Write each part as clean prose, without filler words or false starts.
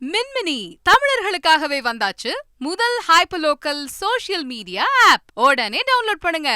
மின்மினி தமிழர்களுக்காகவே வந்தாச்சு முதல் hyper local social media app. உடனே டவுன்லோட் பண்ணுங்க.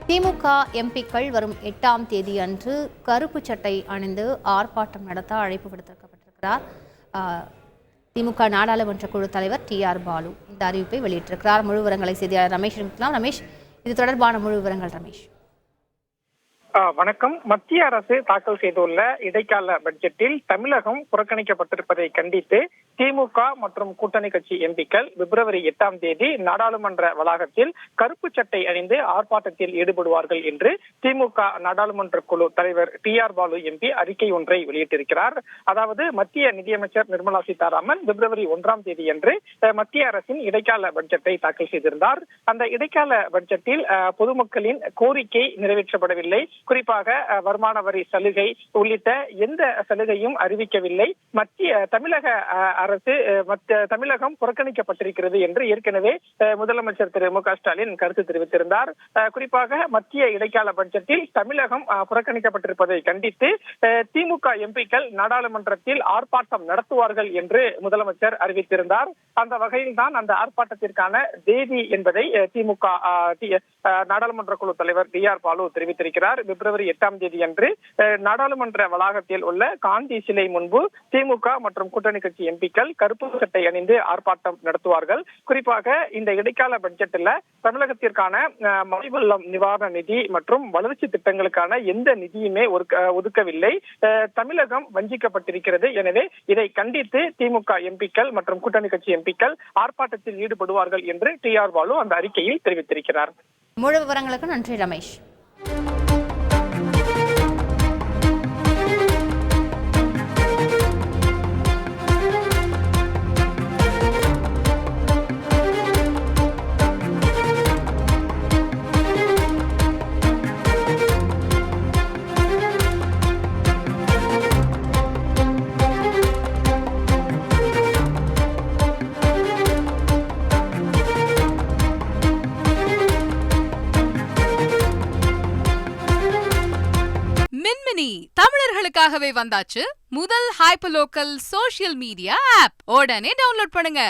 திமுக எம்பிக்கள் வரும் 8ஆம் தேதி அன்று கருப்பு சட்டை அணிந்து ஆர்ப்பாட்டம் நடத்த அழைப்பு விடுத்திருக்கப்பட்டிருக்கிறார். திமுக நாடாளுமன்ற குழு தலைவர் TR பாலு இந்த அறிவிப்பை வெளியிட்டிருக்கிறார். முழு விவரங்களை செய்தியாளர் ரமேஷ் இருக்கலாம். ரமேஷ், இது தொடர்பான முழு விவரங்கள். ரமேஷ் வணக்கம். மத்திய அரசு தாக்கல் செய்துள்ள இடைக்கால பட்ஜெட்டில் தமிழகம் புறக்கணிக்கப்பட்டிருப்பதை கண்டித்து திமுக மற்றும் கூட்டணி கட்சி எம்பிக்கள் பிப்ரவரி 8ஆம் தேதி நாடாளுமன்ற வளாகத்தில் கருப்பு சட்டை அணிந்து ஆர்ப்பாட்டத்தில் ஈடுபடுவார்கள் என்று திமுக நாடாளுமன்ற குழு தலைவர் TR பாலு MP அறிக்கை ஒன்றை வெளியிட்டிருக்கிறார். அதாவது மத்திய நிதியமைச்சர் நிர்மலா சீதாராமன் பிப்ரவரி 1ஆம் தேதி அன்று மத்திய அரசின் இடைக்கால பட்ஜெட்டை தாக்கல் செய்திருந்தார். அந்த இடைக்கால பட்ஜெட்டில் பொதுமக்களின் கோரிக்கை நிறைவேற்றப்படவில்லை. குறிப்பாக வருமான வரி சலுகை உள்ளிட்ட எந்த சலுகையும் அறிவிக்கவில்லை. தமிழக அரசு தமிழகம் புறக்கணிக்கப்பட்டிருக்கிறது என்று ஏற்கனவே முதலமைச்சர் திரு மு க ஸ்டாலின் கருத்து தெரிவித்திருந்தார். குறிப்பாக மத்திய இடைக்கால பட்ஜெட்டில் தமிழகம் புறக்கணிக்கப்பட்டிருப்பதை கண்டித்து திமுக எம்பிக்கள் நாடாளுமன்றத்தில் ஆர்ப்பாட்டம் நடத்துவார்கள் என்று முதலமைச்சர் அறிவித்திருந்தார். அந்த வகையில் தான் அந்த ஆர்ப்பாட்டத்திற்கான தேதி என்பதை திமுக நாடாளுமன்ற குழு தலைவர் TR பாலு தெரிவித்திருக்கிறார். பிப்ரவரி 8ஆம் தேதி அன்று நாடாளுமன்ற வளாகத்தில் உள்ள காந்தி சிலை முன்பு திமுக மற்றும் கூட்டணி கட்சி எம்பிக்கள் கருப்பு சட்டை அணிந்து ஆர்ப்பாட்டம் நடத்துவார்கள். குறிப்பாக இந்த இடைக்கால பட்ஜெட்டில் தமிழகத்திற்கான மழை வெள்ளம் நிவாரண நிதி மற்றும் வளர்ச்சி திட்டங்களுக்கான எந்த நிதியுமே ஒதுக்கவில்லை. தமிழகம் வஞ்சிக்கப்பட்டிருக்கிறது. எனவே இதை கண்டித்து திமுக எம்பிக்கள் மற்றும் கூட்டணி கட்சி எம்பிக்கள் ஆர்ப்பாட்டத்தில் ஈடுபடுவார்கள் என்று TR பாலு அந்த அறிக்கையில் தெரிவித்திருக்கிறார். முழு விவரங்களுக்கு நன்றி ரமேஷ். மின்மினி தமிழர்களுக்காகவே வந்தாச்சு முதல் hyper local social media app. உடனே டவுன்லோட் பண்ணுங்க.